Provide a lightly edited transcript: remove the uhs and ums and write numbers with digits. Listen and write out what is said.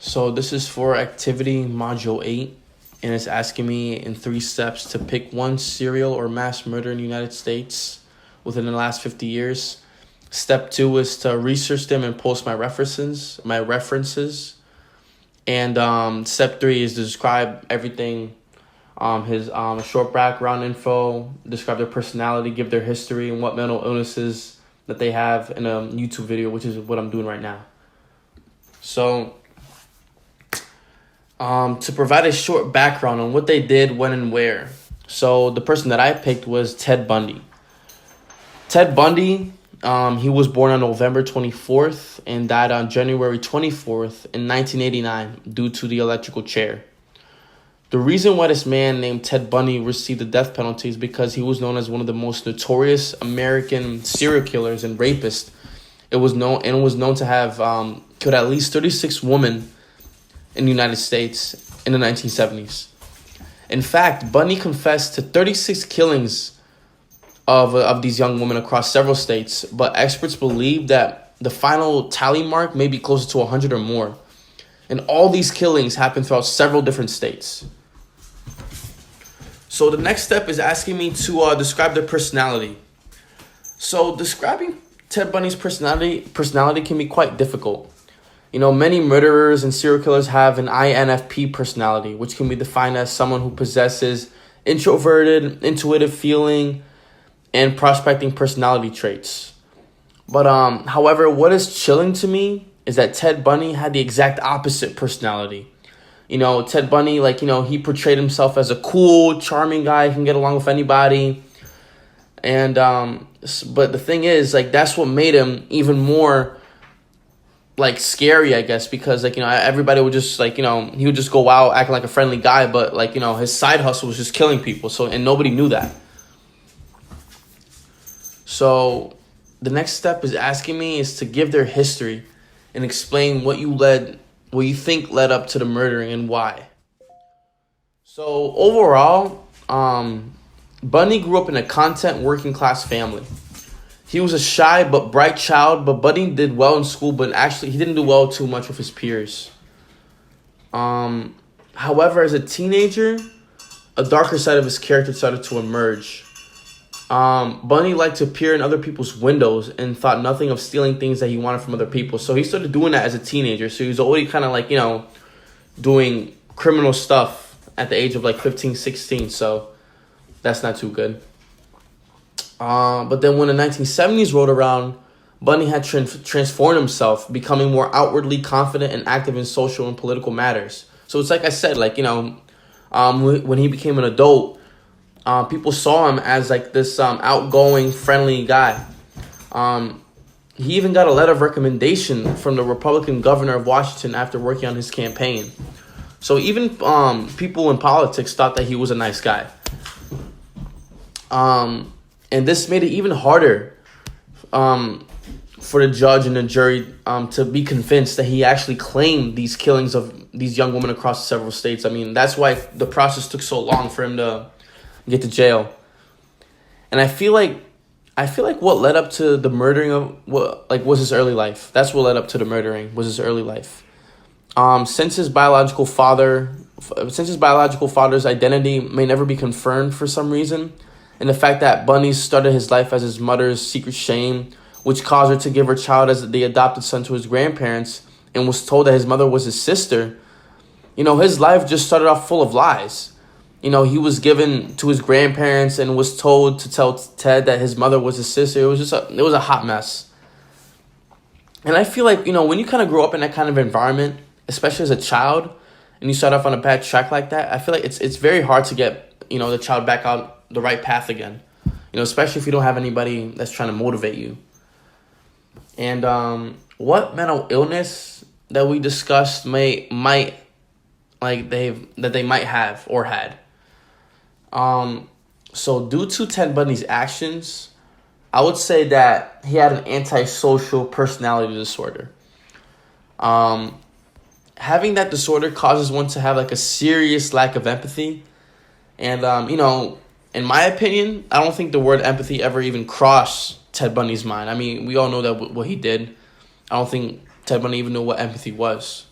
So this is for activity module 8, and it's asking me in 3 steps to pick one serial or mass murder in the United States within the last 50 years. Step 2 is to research them and post my references. And step 3 is to describe everything, his short background info, describe their personality, give their history and what mental illnesses that they have in a YouTube video, which is what I'm doing right now. So, to provide a short background on what they did, when, and where. So the person that I picked was Ted Bundy. Ted Bundy, he was born on November 24th and died on January 24th in 1989 due to the electrical chair. The reason why this man named Ted Bundy received the death penalty is because he was known as one of the most notorious American serial killers and rapists. It was known to have killed at least 36 women in the United States in the 1970s. In fact, Bundy confessed to 36 killings of these young women across several states, but experts believe that the final tally mark may be closer to 100 or more. And all these killings happened throughout several different states. So the next step is asking me to describe their personality. So describing Ted Bundy's personality can be quite difficult. You know, many murderers and serial killers have an INFP personality, which can be defined as someone who possesses introverted, intuitive feeling, and prospecting personality traits. But however, what is chilling to me is that Ted Bundy had the exact opposite personality. You know, Ted Bundy, he portrayed himself as a cool, charming guy, can get along with anybody. And but the thing is, that's what made him even more scary, I guess, because everybody would just he would just go out acting like a friendly guy, but his side hustle was just killing people. And nobody knew that. So the next step is asking me is to give their history and explain what you think led up to the murdering and why. So overall, Bundy grew up in a content working class family. He was a shy but bright child, but Bundy did well in school, but actually he didn't do well too much with his peers. However, as a teenager, a darker side of his character started to emerge. Bundy liked to peer in other people's windows and thought nothing of stealing things that he wanted from other people. So he started doing that as a teenager. So he was already kind of doing criminal stuff at the age of 15, 16. So that's not too good. But then when the 1970s rolled around, Bundy had transformed himself, becoming more outwardly confident and active in social and political matters. So it's like I said, when he became an adult, people saw him as this outgoing, friendly guy. He even got a letter of recommendation from the Republican governor of Washington after working on his campaign. So even people in politics thought that he was a nice guy. And this made it even harder for the judge and the jury to be convinced that he actually claimed these killings of these young women across several states. I mean, that's why the process took so long for him to get to jail. And I feel like what led up to the murdering was his early life. That's what led up to the murdering was his early life. Since his biological father's identity may never be confirmed for some reason, and the fact that Bundy started his life as his mother's secret shame, which caused her to give her child as the adopted son to his grandparents, and was told that his mother was his sister, his life just started off full of lies. He was given to his grandparents and was told to tell Ted that his mother was his sister. It was a hot mess. And I feel like, when you kind of grow up in that kind of environment, especially as a child, and you start off on a bad track like that, I feel like it's very hard to get, the child back on the right path again. Especially if you don't have anybody that's trying to motivate you. And what mental illness that we discussed they might have or had. So due to Ted Bundy's actions, I would say that he had an antisocial personality disorder. Having that disorder causes one to have a serious lack of empathy. And, in my opinion, I don't think the word empathy ever even crossed Ted Bundy's mind. I mean, we all know that what he did. I don't think Ted Bundy even knew what empathy was.